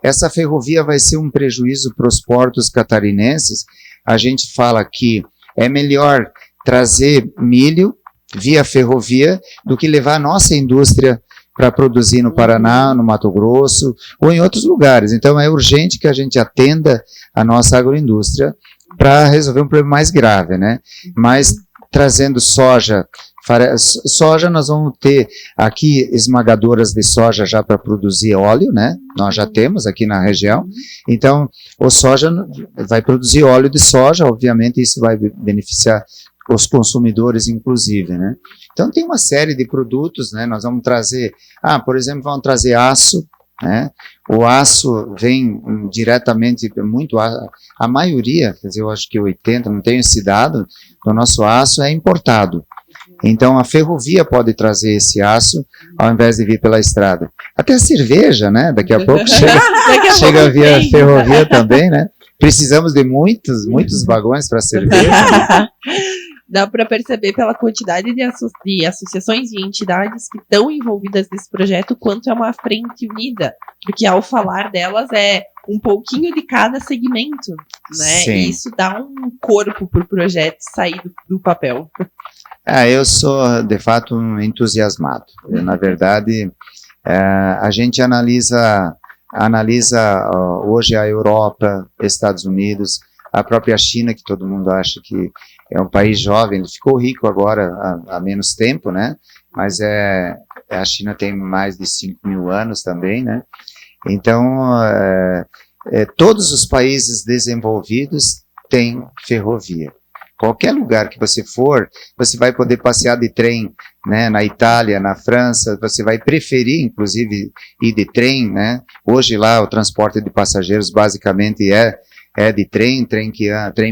essa ferrovia vai ser um prejuízo para os portos catarinenses, a gente fala que é melhor trazer milho via ferrovia do que levar a nossa indústria para produzir no Paraná, no Mato Grosso ou em outros lugares. Então é urgente que a gente atenda a nossa agroindústria para resolver um problema mais grave, né? Mas trazendo soja, nós vamos ter aqui esmagadoras de soja já para produzir óleo, né? Nós já temos aqui na região. Então, o soja vai produzir óleo de soja, obviamente isso vai beneficiar os consumidores, inclusive, né? Então, tem uma série de produtos, né? Nós vamos trazer, por exemplo, vamos trazer aço, né? O aço vem diretamente, a maioria, quer dizer, eu acho que 80%, não tenho esse dado, do nosso aço é importado. Então, a ferrovia pode trazer esse aço ao invés de vir pela estrada. Até a cerveja, né? Daqui a pouco chega via ferrovia também, né? Precisamos de muitos vagões para cerveja. Dá para perceber pela quantidade de associações e entidades que estão envolvidas nesse projeto quanto é uma frente unida, porque ao falar delas é um pouquinho de cada segmento, né? Sim. E isso dá um corpo para o projeto sair do papel. Eu sou, de fato, um entusiasmado. Na verdade, a gente analisa hoje a Europa, Estados Unidos, a própria China, que todo mundo acha que é um país jovem, ele ficou rico agora há menos tempo, né? Mas a China tem mais de 5.000 anos também, né? Então, todos os países desenvolvidos têm ferrovia. Qualquer lugar que você for, você vai poder passear de trem, né? Na Itália, na França, você vai preferir, inclusive, ir de trem, né? Hoje lá o transporte de passageiros basicamente é de trem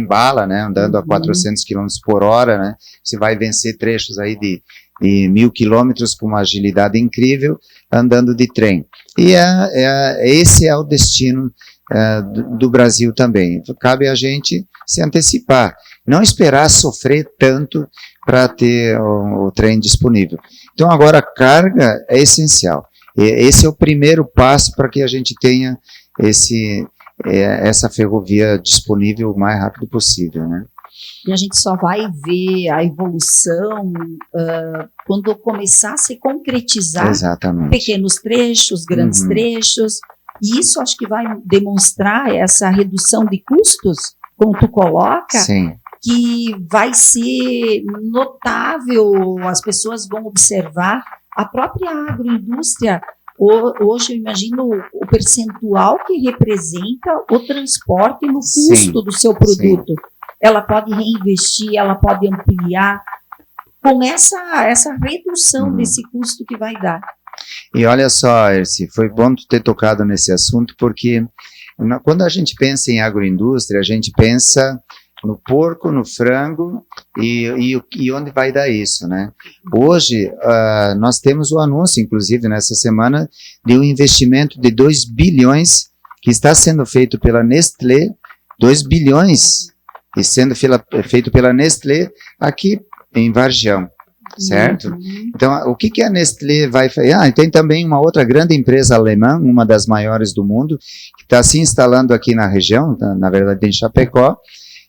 bala, né, andando a 400 km por hora, né, você vai vencer trechos aí de 1.000 km com uma agilidade incrível, andando de trem. E esse é o destino do Brasil também. Cabe a gente se antecipar, não esperar sofrer tanto para ter o trem disponível. Então agora a carga é essencial. Esse é o primeiro passo para que a gente tenha essa ferrovia disponível o mais rápido possível, né? E a gente só vai ver a evolução quando começar a se concretizar. Exatamente. Pequenos trechos, grandes trechos, e isso acho que vai demonstrar essa redução de custos, como tu coloca, Sim. Que vai ser notável, as pessoas vão observar a própria agroindústria. Hoje eu imagino o percentual que representa o transporte no custo Sim, do seu produto. sim. Ela pode reinvestir, ela pode ampliar com essa redução desse custo que vai dar. E olha só, Erci, foi bom tu ter tocado nesse assunto, porque quando a gente pensa em agroindústria, a gente pensa no porco, no frango e onde vai dar isso, né? Hoje, nós temos o anúncio, inclusive, nessa semana, de um investimento de 2 bilhões que está sendo feito pela Nestlé, 2 bilhões e sendo feito pela Nestlé aqui em Vargião, certo? Então, o que a Nestlé vai fazer? Tem também uma outra grande empresa alemã, uma das maiores do mundo, que está se instalando aqui na região, na verdade em Chapecó,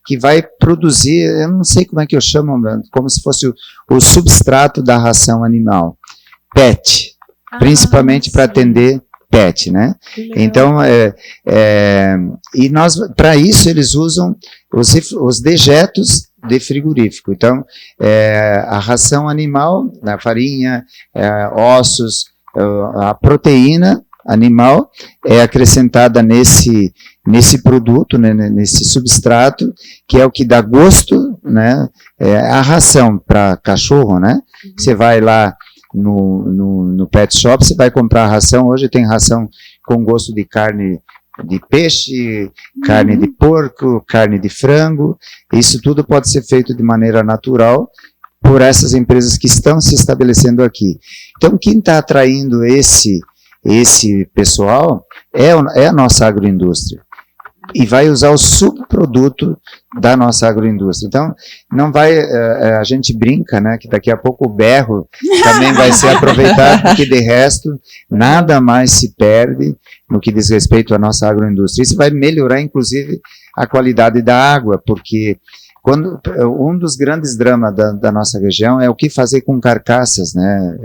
que vai produzir, eu não sei como é que eu chamo, como se fosse o substrato da ração animal, PET, principalmente para atender PET, né? Então, e para isso eles usam os dejetos de frigorífico. Então, a ração animal, a farinha, ossos, a proteína animal é acrescentada nesse produto, né, nesse substrato, que é o que dá gosto, né, a ração para cachorro, né? Você vai lá no pet shop, você vai comprar a ração, hoje tem ração com gosto de carne de peixe, carne de porco, carne de frango, isso tudo pode ser feito de maneira natural por essas empresas que estão se estabelecendo aqui. Então, quem está atraindo esse pessoal é a nossa agroindústria. E vai usar o subproduto da nossa agroindústria. Então, não vai, a gente brinca, né, que daqui a pouco o berro também vai ser aproveitado, porque de resto, nada mais se perde no que diz respeito à nossa agroindústria. Isso vai melhorar, inclusive, a qualidade da água, porque um dos grandes dramas da nossa região é o que fazer com carcaças, né?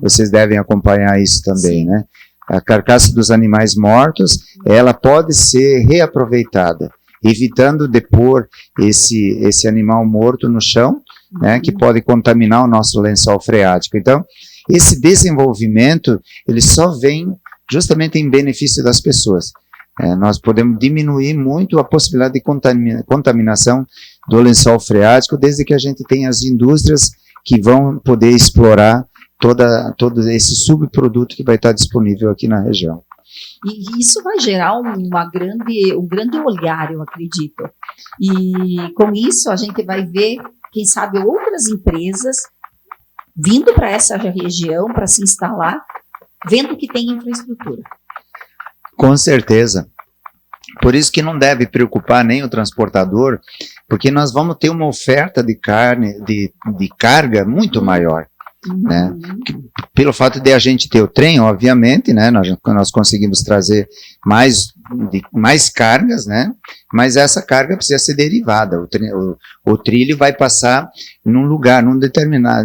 Vocês devem acompanhar isso também, Sim. né? A carcaça dos animais mortos, ela pode ser reaproveitada, evitando depor esse animal morto no chão, né? Que pode contaminar o nosso lençol freático. Então, esse desenvolvimento, ele só vem justamente em benefício das pessoas. Nós podemos diminuir muito a possibilidade de contaminação do lençol freático, desde que a gente tenha as indústrias que vão poder explorar todo esse subproduto que vai estar disponível aqui na região. E isso vai gerar um grande olhar, eu acredito. E com isso a gente vai ver, quem sabe, outras empresas vindo para essa região para se instalar, vendo que tem infraestrutura. Com certeza. Por isso que não deve preocupar nem o transportador, porque nós vamos ter uma oferta de carga muito maior. Né? Pelo fato de a gente ter o trem, obviamente, né? Nós conseguimos trazer mais cargas, né? Mas essa carga precisa ser derivada. O trilho vai passar num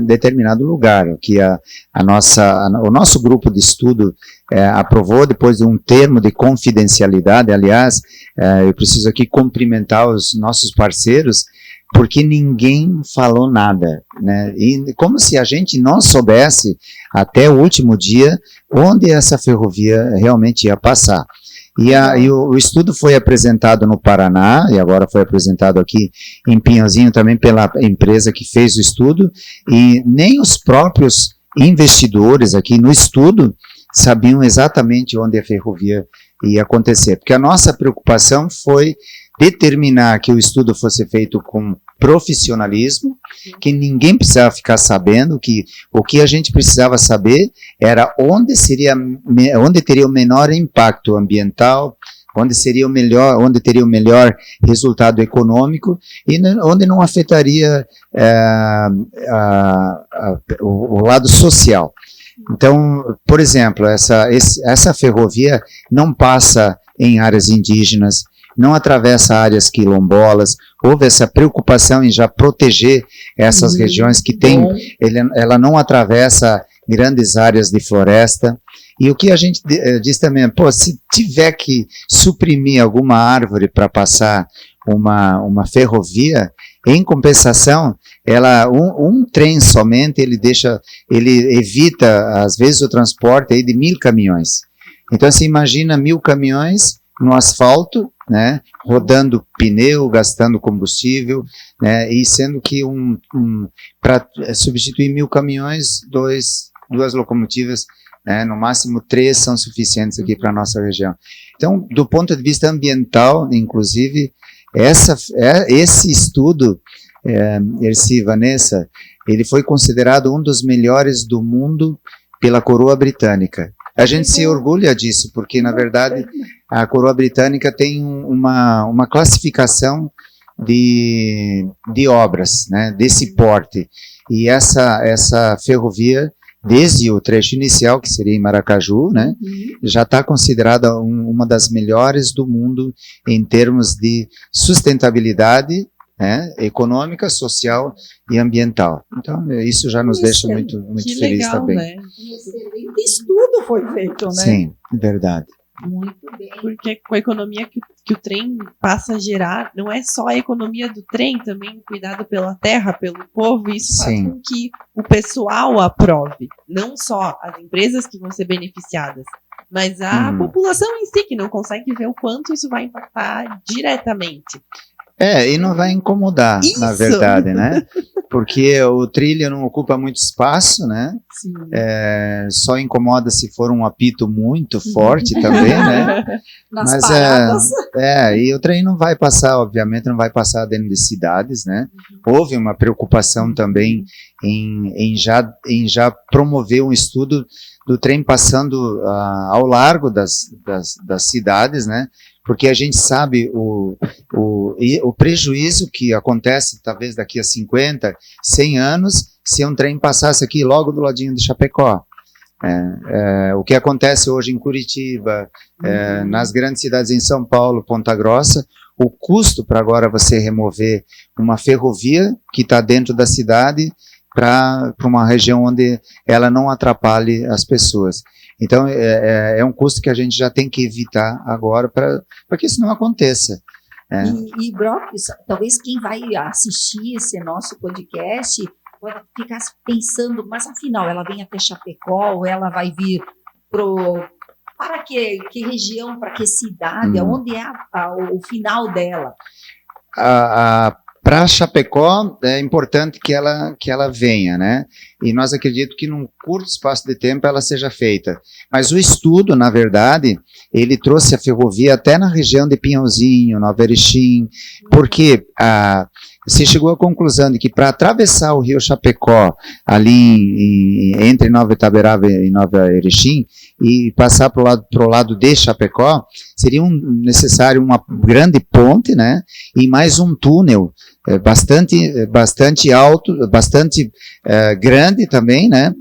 determinado lugar, que o nosso grupo de estudo aprovou depois de um termo de confidencialidade. Aliás, eu preciso aqui cumprimentar os nossos parceiros, porque ninguém falou nada, né? E como se a gente não soubesse até o último dia onde essa ferrovia realmente ia passar. E o estudo foi apresentado no Paraná, e agora foi apresentado aqui em Pinhalzinho também pela empresa que fez o estudo, e nem os próprios investidores aqui no estudo sabiam exatamente onde a ferrovia ia acontecer, porque a nossa preocupação foi determinar que o estudo fosse feito com profissionalismo, que ninguém precisava ficar sabendo, que o que a gente precisava saber era onde teria o menor impacto ambiental, onde teria o melhor resultado econômico e onde não afetaria o lado social. Então, por exemplo, essa ferrovia não passa em áreas indígenas, não atravessa áreas quilombolas. Houve essa preocupação em já proteger essas regiões que tem, ela não atravessa grandes áreas de floresta. E o que a gente diz também, se tiver que suprimir alguma árvore para passar uma ferrovia, em compensação, um trem somente, ele evita, às vezes, o transporte aí de 1.000 caminhões. Então, você imagina 1.000 caminhões no asfalto, né, rodando pneu, gastando combustível, né, e sendo que para substituir 1.000 caminhões, duas locomotivas, né, no máximo 3 são suficientes aqui para a nossa região. Então, do ponto de vista ambiental, inclusive, esse estudo, Erci, Vanessa, ele foi considerado um dos melhores do mundo pela coroa britânica. A gente se orgulha disso, porque, na verdade, a coroa britânica tem uma classificação de obras, né, desse porte. E essa ferrovia, desde o trecho inicial, que seria em Maracaju, né, já está considerada uma das melhores do mundo em termos de sustentabilidade, né, econômica, social e ambiental. Então, isso já nos deixa muito feliz legal, também. Né? Um excelente estudo foi feito, né? Sim, verdade. Muito bem. Porque com a economia que o trem passa a gerar, não é só a economia do trem, também cuidado pela terra, pelo povo, isso faz Sim. com que o pessoal aprove, não só as empresas que vão ser beneficiadas, mas a população em si, que não consegue ver o quanto isso vai impactar diretamente. E não vai incomodar, Isso. na verdade, né? Porque o trilho não ocupa muito espaço, né? Sim. Só incomoda se for um apito muito forte também, né? Nas Mas paradas. e o trem não vai passar, obviamente, não vai passar dentro de cidades, né? Houve uma preocupação também em já promover um estudo do trem passando ao largo das cidades, né? Porque a gente sabe o prejuízo que acontece, talvez daqui a 50, 100 anos, se um trem passasse aqui logo do ladinho de Chapecó. O que acontece hoje em Curitiba, nas grandes cidades em São Paulo, Ponta Grossa, o custo para agora você remover uma ferrovia que está dentro da cidade para uma região onde ela não atrapalhe as pessoas. Então, é um custo que a gente já tem que evitar agora para que isso não aconteça. E Brock, talvez quem vai assistir esse nosso podcast pode ficar pensando, mas afinal, ela vem até Chapecó, ou ela vai vir para que região, para que cidade, onde é o final dela? Para Chapecó, é importante que ela venha, né? E nós acreditamos que num curto espaço de tempo ela seja feita. Mas o estudo, na verdade, ele trouxe a ferrovia até na região de Pinhalzinho, Nova Erechim, porque se chegou à conclusão de que para atravessar o rio Chapecó, ali entre Nova Itaberaba e Nova Erechim, e passar para o lado de Chapecó, seria necessário uma grande ponte, né? E mais um túnel bastante alto, bastante grande também, né?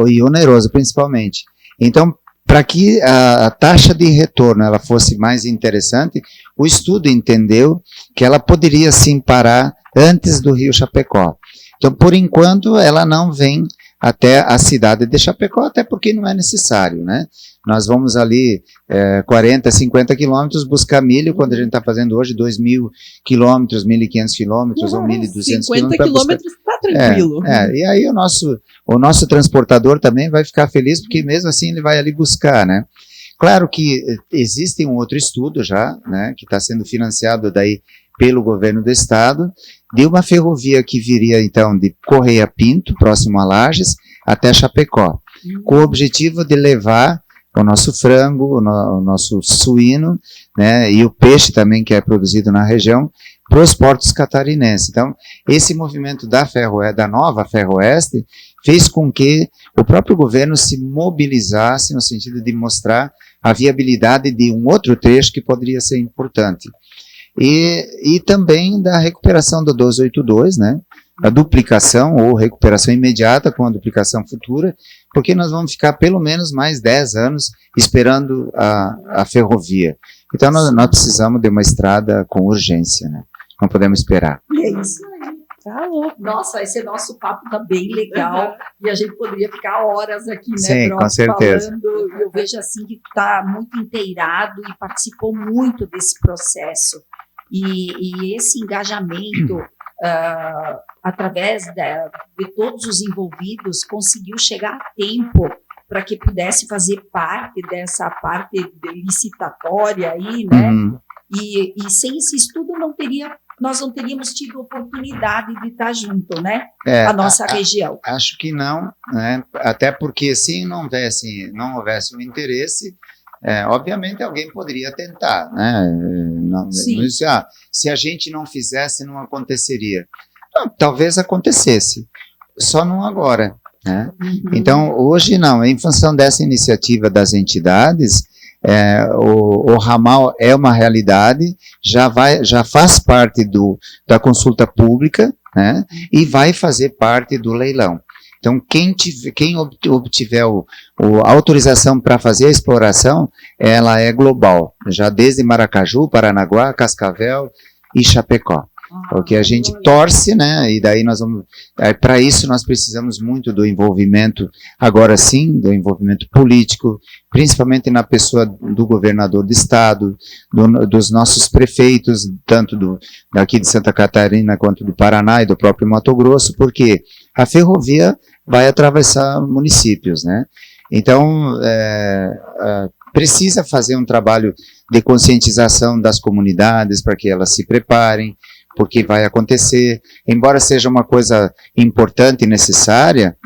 E oneroso, principalmente. Então, para que a taxa de retorno ela fosse mais interessante, o estudo entendeu que ela poderia sim parar antes do rio Chapecó. Então, por enquanto, ela não vem até a cidade de Chapecó, até porque não é necessário, né? Nós vamos ali 40, 50 quilômetros buscar milho, quando a gente está fazendo hoje 2.000 quilômetros, 1.500 quilômetros ou 1.200 50 quilômetros está tranquilo. E aí o nosso transportador também vai ficar feliz, porque mesmo assim ele vai ali buscar, né? Claro que existe um outro estudo já, né, que está sendo financiado daí pelo governo do estado, de uma ferrovia que viria então de Correia Pinto, próximo a Lages, até Chapecó, com o objetivo de levar o nosso frango, o nosso suíno, né, e o peixe também que é produzido na região, para os portos catarinenses. Então, esse movimento da nova Ferroeste fez com que o próprio governo se mobilizasse no sentido de mostrar a viabilidade de um outro trecho que poderia ser importante. E também da recuperação do 1282, né? A duplicação ou recuperação imediata com a duplicação futura, porque nós vamos ficar pelo menos mais 10 anos esperando a ferrovia. Então nós precisamos de uma estrada com urgência, né? Não podemos esperar. É isso aí. Tá louco. Nossa, esse nosso papo tá bem legal e a gente poderia ficar horas aqui, né, sim, Brock, com certeza. falando. Eu vejo assim que tu tá muito inteirado e participou muito desse processo. E esse engajamento, através de todos os envolvidos, conseguiu chegar a tempo para que pudesse fazer parte dessa parte licitatória aí, né? Uhum. E sem esse estudo nós não teríamos tido oportunidade de estar junto, né? A nossa região. Acho que não, né? Até porque se não houvesse um interesse, obviamente alguém poderia tentar, né? Se a gente não fizesse, não aconteceria. Não, talvez acontecesse, só não agora, né? Uhum. Então, hoje não, em função dessa iniciativa das entidades, o ramal é uma realidade, já faz parte da consulta pública, né? E vai fazer parte do leilão. Então, quem obtiver a autorização para fazer a exploração, ela é global, já desde Maracaju, Paranaguá, Cascavel e Chapecó. O que a gente torce, né? E daí para isso nós precisamos muito do envolvimento, agora sim, do envolvimento político, principalmente na pessoa do governador do estado, dos nossos prefeitos, tanto daqui de Santa Catarina quanto do Paraná e do próprio Mato Grosso, porque a ferrovia vai atravessar municípios, né? Então, precisa fazer um trabalho de conscientização das comunidades para que elas se preparem, porque vai acontecer, embora seja uma coisa importante e necessária,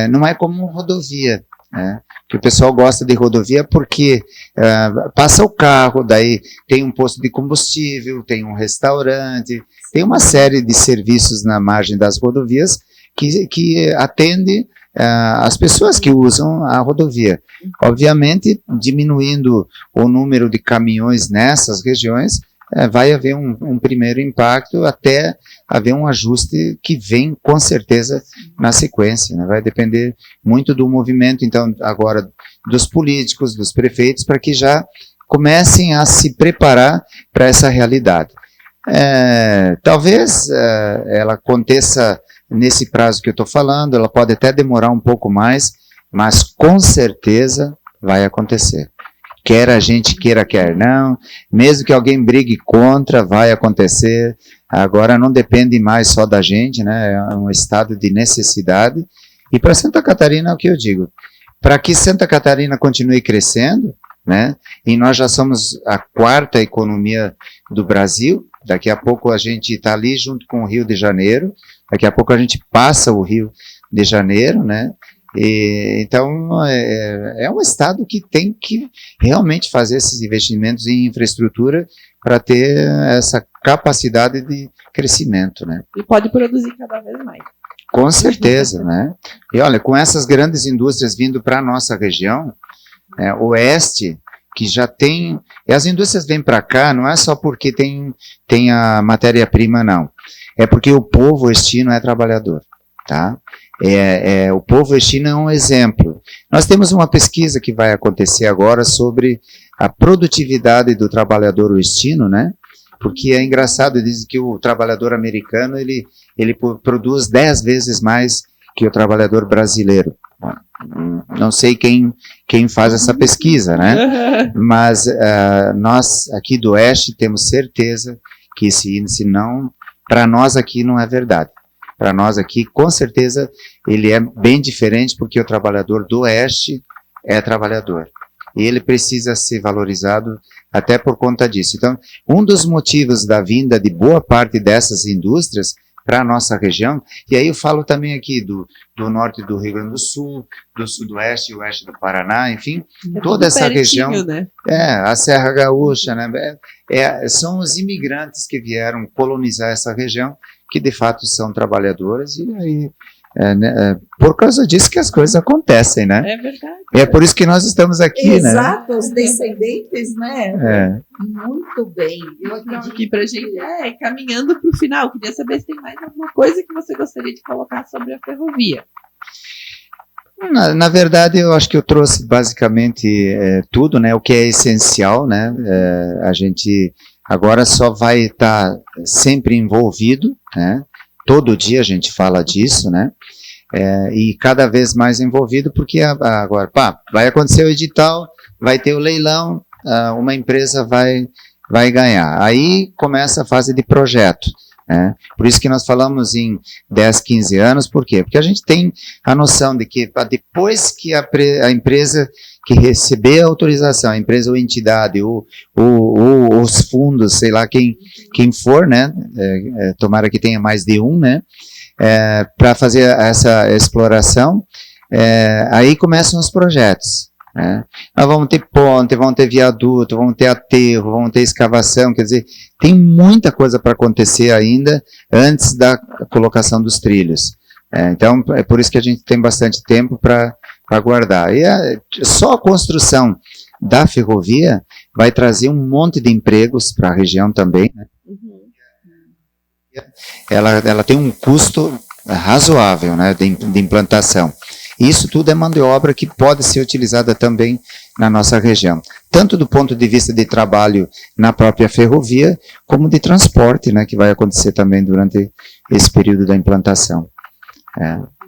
não é como rodovia, né? Que o pessoal gosta de rodovia porque passa o carro, daí tem um posto de combustível, tem um restaurante, tem uma série de serviços na margem das rodovias que atende as pessoas que usam a rodovia. Obviamente, diminuindo o número de caminhões nessas regiões, vai haver um primeiro impacto até haver um ajuste que vem com certeza na sequência, né? Vai depender muito do movimento, então, agora dos políticos, dos prefeitos, para que já comecem a se preparar para essa realidade. Talvez ela aconteça nesse prazo que eu estou falando, ela pode até demorar um pouco mais, mas com certeza vai acontecer. Quer a gente queira, quer não, mesmo que alguém brigue contra, vai acontecer. Agora não depende mais só da gente, né? É um estado de necessidade. E para Santa Catarina é o que eu digo, para que Santa Catarina continue crescendo, né? E nós já somos a 4ª economia do Brasil, daqui a pouco a gente está ali junto com o Rio de Janeiro, daqui a pouco a gente passa o Rio de Janeiro, né? Então, é um estado que tem que realmente fazer esses investimentos em infraestrutura para ter essa capacidade de crescimento, né? E pode produzir cada vez mais. Com certeza, né? E olha, com essas grandes indústrias vindo para a nossa região, oeste, que já tem... E as indústrias vêm para cá, não é só porque tem a matéria-prima, não. É porque o povo oestino é trabalhador, tá? O povo oestino é um exemplo. Nós temos uma pesquisa que vai acontecer agora sobre a produtividade do trabalhador oestino, né? Porque é engraçado, dizem que o trabalhador americano, ele produz 10 vezes mais que o trabalhador brasileiro. Não sei quem faz essa pesquisa, né? Mas nós aqui do Oeste temos certeza que esse índice para nós aqui não é verdade. Para nós aqui, com certeza, ele é bem diferente, porque o trabalhador do Oeste é trabalhador. E ele precisa ser valorizado até por conta disso. Então, um dos motivos da vinda de boa parte dessas indústrias para a nossa região, e aí eu falo também aqui do norte do Rio Grande do Sul, do sudoeste e oeste do Paraná, enfim, toda essa região, né? A Serra Gaúcha, né? São os imigrantes que vieram colonizar essa região, que de fato são trabalhadoras, e aí por causa disso que as coisas acontecem, né? É verdade. É por isso que nós estamos aqui, Exato, os descendentes, né? Muito bem. Eu acredito que pra gente caminhando para o final. Queria saber se tem mais alguma coisa que você gostaria de colocar sobre a ferrovia. Na verdade, eu acho que eu trouxe basicamente tudo, né? O que é essencial, né? A gente agora só vai estar sempre envolvido, né? Todo dia a gente fala disso, né? E cada vez mais envolvido, porque agora, vai acontecer o edital, vai ter o leilão, uma empresa vai ganhar. Aí começa a fase de projeto, né? Por isso que nós falamos em 10, 15 anos, por quê? Porque a gente tem a noção de que depois que a empresa que receber a autorização, a empresa ou entidade, ou os fundos, sei lá quem for, né? Tomara que tenha mais de um, né? Para fazer essa exploração, aí começam os projetos, né? Nós vamos ter ponte, vamos ter viaduto, vamos ter aterro, vamos ter escavação, quer dizer, tem muita coisa para acontecer ainda antes da colocação dos trilhos. Então, é por isso que a gente tem bastante tempo para aguardar. E só a construção da ferrovia vai trazer um monte de empregos para a região também, né? Ela tem um custo razoável, né, de implantação. E isso tudo é mão de obra que pode ser utilizada também na nossa região, tanto do ponto de vista de trabalho na própria ferrovia, como de transporte, né, que vai acontecer também durante esse período da implantação.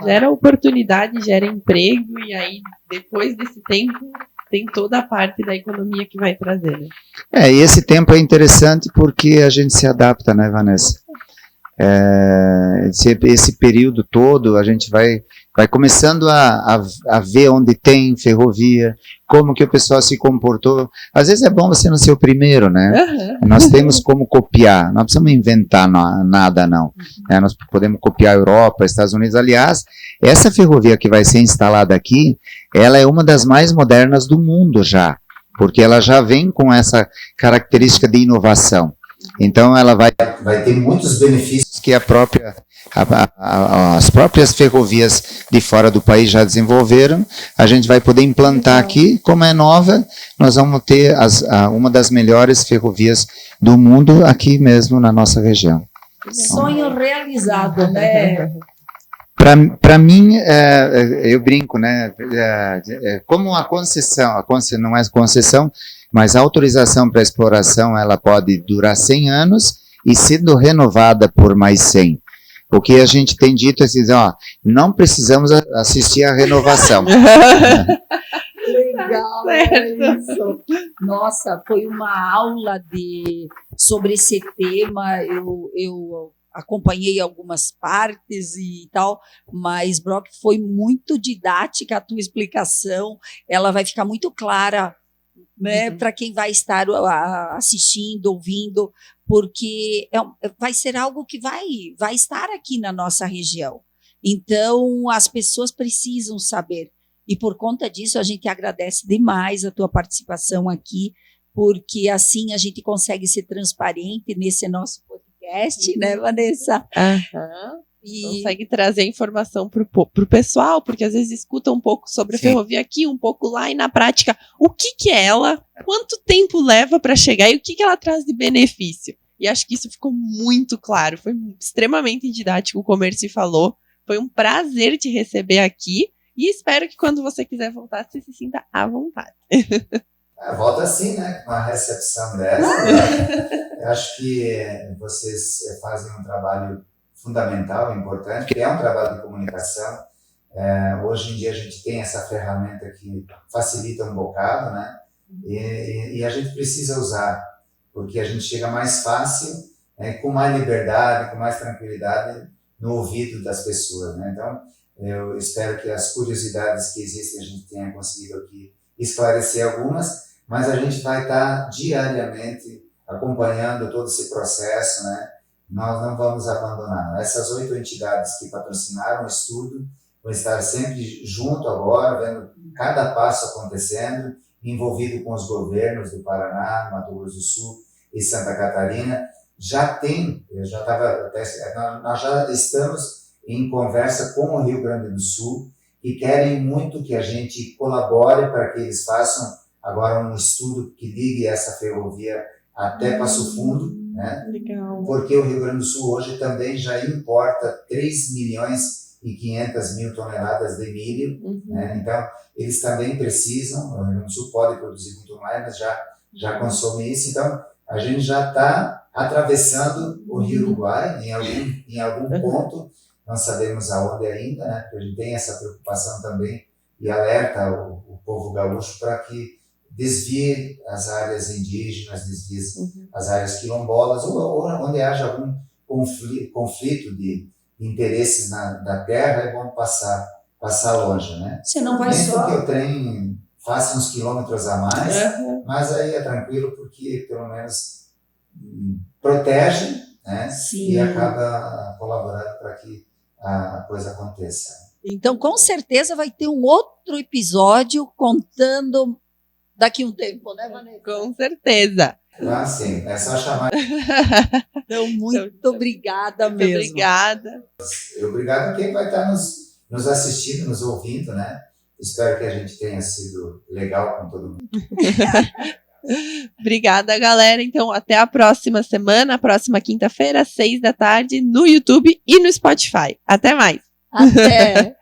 Gera oportunidade, gera emprego, e aí depois desse tempo tem toda a parte da economia que vai trazer, né? E esse tempo é interessante porque a gente se adapta, né, Vanessa? Esse período todo a gente vai começando a ver onde tem ferrovia, como que o pessoal se comportou. Às vezes é bom você não ser o primeiro, né? Nós temos como copiar, não precisamos inventar nada, não. Nós podemos copiar a Europa, Estados Unidos. Aliás, essa ferrovia que vai ser instalada aqui, ela é uma das mais modernas do mundo já, porque ela já vem com essa característica de inovação. Então ela vai ter muitos benefícios que as próprias ferrovias de fora do país já desenvolveram. A gente vai poder implantar aqui, como é nova, nós vamos ter uma das melhores ferrovias do mundo aqui mesmo na nossa região. Sonho realizado, né? Para mim, eu brinco, né? Como a concessão não é concessão, mas a autorização para exploração ela pode durar 100 anos e sendo renovada por mais 100. O que a gente tem dito é assim, não precisamos assistir à renovação. Legal, isso. Nossa, foi uma aula sobre esse tema. Eu acompanhei algumas partes e tal, mas, Brock, foi muito didática a tua explicação. Ela vai ficar muito clara, né, para quem vai estar assistindo, ouvindo, porque vai ser algo que vai estar aqui na nossa região. Então, as pessoas precisam saber. E por conta disso, a gente agradece demais a tua participação aqui, porque assim a gente consegue ser transparente nesse nosso podcast, né, Vanessa? Consegue trazer informação para o pessoal, porque às vezes escuta um pouco sobre a ferrovia aqui, um pouco lá, e na prática, o que é ela, quanto tempo leva para chegar e o que ela traz de benefício. E acho que isso ficou muito claro, foi extremamente didático, como o Erci falou. Foi um prazer te receber aqui. E espero que quando você quiser voltar, você se sinta à vontade. Volta sim, né? Com uma recepção dessa. Né? Eu acho que vocês fazem um trabalho fundamental, importante, que é um trabalho de comunicação. Hoje em dia a gente tem essa ferramenta que facilita um bocado, né? E a gente precisa usar, porque a gente chega mais fácil, com mais liberdade, com mais tranquilidade no ouvido das pessoas, né? Então, eu espero que as curiosidades que existem a gente tenha conseguido aqui esclarecer algumas, mas a gente vai estar diariamente acompanhando todo esse processo, né? Nós não vamos abandonar. Essas 8 entidades que patrocinaram o estudo vão estar sempre junto agora, vendo cada passo acontecendo, envolvido com os governos do Paraná, Mato Grosso do Sul e Santa Catarina. Nós já estamos em conversa com o Rio Grande do Sul, que querem muito que a gente colabore para que eles façam agora um estudo que ligue essa ferrovia até Passo Fundo, né? Legal. Porque o Rio Grande do Sul hoje também já importa 3.500.000 toneladas de milho, né? Então eles também precisam, o Rio Grande do Sul pode produzir muito mais, mas já consome isso, então a gente já está atravessando o Rio Uruguai em algum ponto. Não sabemos aonde ainda, né? Porque a gente tem essa preocupação também e alerta o povo gaúcho para que desvie as áreas indígenas, desvie as áreas quilombolas, ou onde haja algum conflito de interesses da terra, é bom passar longe, né? Você não vai mesmo só... que o trem faça uns quilômetros a mais, mas aí é tranquilo porque pelo menos protege, né? Sim. E acaba colaborando para que a coisa aconteça. Então, com certeza vai ter um outro episódio contando daqui a um tempo, né, Vanessa? Com certeza. Sim, é só chamar. Então, muito obrigada mesmo. Muito obrigada. Obrigado a quem vai estar nos assistindo, nos ouvindo, né? Espero que a gente tenha sido legal com todo mundo. Obrigada, galera. Então, até a próxima semana, próxima quinta-feira, às 6 da tarde, no YouTube e no Spotify. Até mais. Até.